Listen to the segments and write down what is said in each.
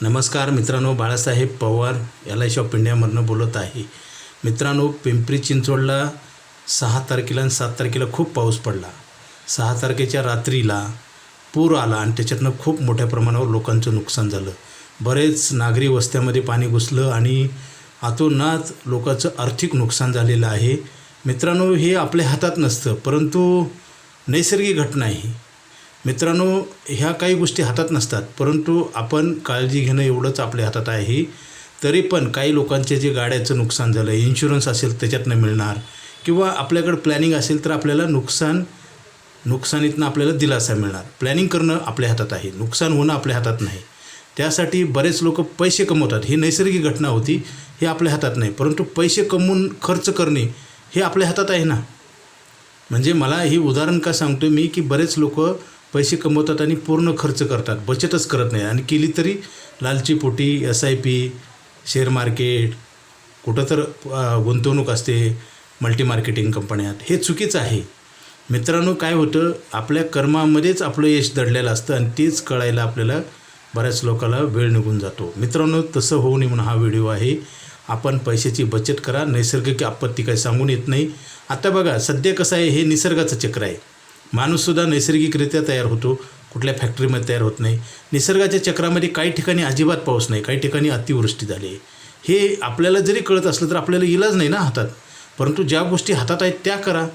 नमस्कार मित्रांनो, Balasaheb Pawar LIC of इंडियामधून बोलत आहे। मित्रांनो, पिंपरी चिंचवडला 6 तारखेला आणि 7 तारखेला खूप पाऊस पडला। 6 तारखेच्या रात्रीला पूर आला आणि त्याच्यातनं खूप मोठ्या प्रमाणावर लोकांचं नुकसान झालं। बरेच नागरी वस्त्यामध्ये पाणी घुसलं आणि अतोनात लोकांचं आर्थिक नुकसान झालेलं आहे। मित्रांनो, हे आपल्या हातात नसतं, परंतु नैसर्गिक घटना आहे। मित्रांनो, ह्या काही गोष्टी हातात नसतात, परंतु आपण काळजी घेणं एवढंच आपल्या हातात आहे। तरी पण काही लोकांचे जे गाड्याचं नुकसान झालं, इन्शुरन्स असेल त्याच्यातनं मिळणार, किंवा आपल्याकडे प्लॅनिंग असेल तर आपल्याला नुकसानीतनं आपल्याला दिलासा मिळणार। प्लॅनिंग करणं आपल्या हातात आहे, नुकसान होणं आपल्या हातात नाही। त्यासाठी बरेच लोक पैसे कमवतात, ही नैसर्गिक घटना होती, हे आपल्या हातात नाही, परंतु पैसे कमवून खर्च करणे हे आपल्या हातात आहे ना। म्हणजे मला ही उदाहरण का सांगतो मी, की बरेच लोक पैसे कमवतात आणि पूर्ण खर्च करतात, बचतच करत नाही, आणि केली तरी लालचीपोटी SIP, शेअर मार्केट, कुठं तर गुंतवणूक असते मल्टी मार्केटिंग कंपन्यात। हे चुकीचं आहे। मित्रांनो, काय होतं, आपल्या कर्मामध्येच आपलं यश दडलेलं असतं आणि तेच कळायला आपल्याला बऱ्याच लोकांना वेळ निघून जातो। मित्रांनो, तसं होऊ नये म्हणून हा व्हिडिओ आहे। आपण पैशाची बचत करा, नैसर्गिक आपत्ती काही सांगून येत नाही। आता बघा, सध्या कसं आहे, हे निसर्गाचं चक्र आहे। माणूससुद्धा नैसर्गिकरित्या तयार होतो, कुठल्या फॅक्टरीमध्ये तयार होत नाही। निसर्गाच्या चक्रामध्ये काही ठिकाणी अजिबात पाऊस नाही, काही ठिकाणी अतिवृष्टी झाली। हे आपल्याला जरी कळत असलं तर आपल्याला इलाज नाही ना हातात, परंतु ज्या गोष्टी हातात आहेत त्या करा।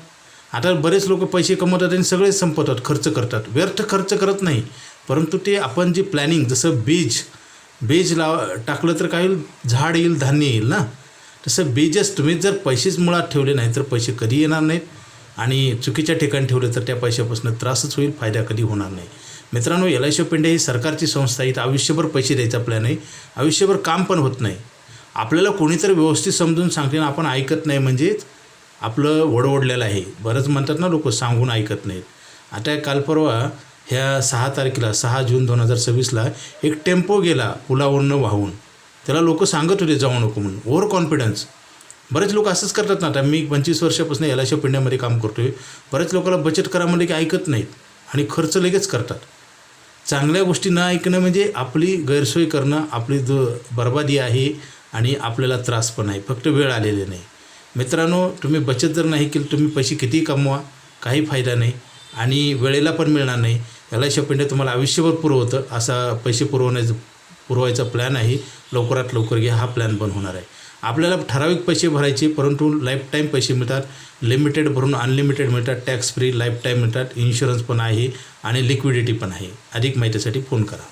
आता बरेच लोक पैसे कमवतात आणि सगळे संपवतात, खर्च करतात, व्यर्थ खर्च करत नाही, परंतु ते आपण जे प्लॅनिंग, जसं बीज टाकलं तर काय होईल, झाड येईल, धान्य येईल ना। तसं बीजच तुम्ही जर पैसेच मुळात ठेवले नाही तर पैसे कधी येणार नाहीत, आणि चुकीच्या ठिकाणी ठेवले तर त्या पैशापासून त्रासच होईल, फायदा कधी होणार नाही। मित्रांनो, LIC ऑफ इंडिया ही सरकारची संस्था आहे, आयुष्यभर पैसे द्यायचा प्लॅन आहे, आयुष्यभर काम पण होत नाही। आपल्याला कोणीतरी व्यवस्थित समजून सांगते ना, आपण ऐकत नाही, म्हणजेच आपलं वडवडलेलं आहे। बरंच म्हणतात ना लोक, सांगून ऐकत नाहीत। आता काल परवा ह्या 6 तारखेला 6 जून 2026ला एक टेम्पो गेला पुलावरनं वाहून, त्याला लोक सांगत होते जाऊ नको म्हणून, ओव्हर कॉन्फिडन्स। बरेच लोक असंच करतात ना। आता मी 25 वर्षापासून LIC ऑफ इंडियामध्ये काम करतो आहे, बरेच लोकांना बचत करा म्हणजे की ऐकत नाहीत आणि खर्च लगेच करतात। चांगल्या गोष्टी न ऐकणं म्हणजे आपली गैरसोय करणं, आपली बर्बादी आहे आणि आपल्याला त्रास पण आहे, फक्त वेळ आलेली नाही। मित्रांनो, तुम्ही बचत जर नाही केली, तुम्ही पैसे कितीही कमवा, काही फायदा नाही आणि वेळेला पण मिळणार नाही। LIC ऑफ इंडिया तुम्हाला आयुष्यभर पुरवतं, असा पैसे पुरवायचा प्लॅन आहे। लवकरात लवकर घ्या, हा प्लॅन पण होणार आहे। आपल्याला ठराविक पैसे भरायचे, परंतु लाईफ टाईम पैसे मिळतात, लिमिटेड भरून अनलिमिटेड मिळतात, टॅक्स फ्री लाईफ टाईम मिळतात, इन्शुरन्स पण आहे आणि लिक्विडिटी पण आहे। अधिक माहितीसाठी फोन करा।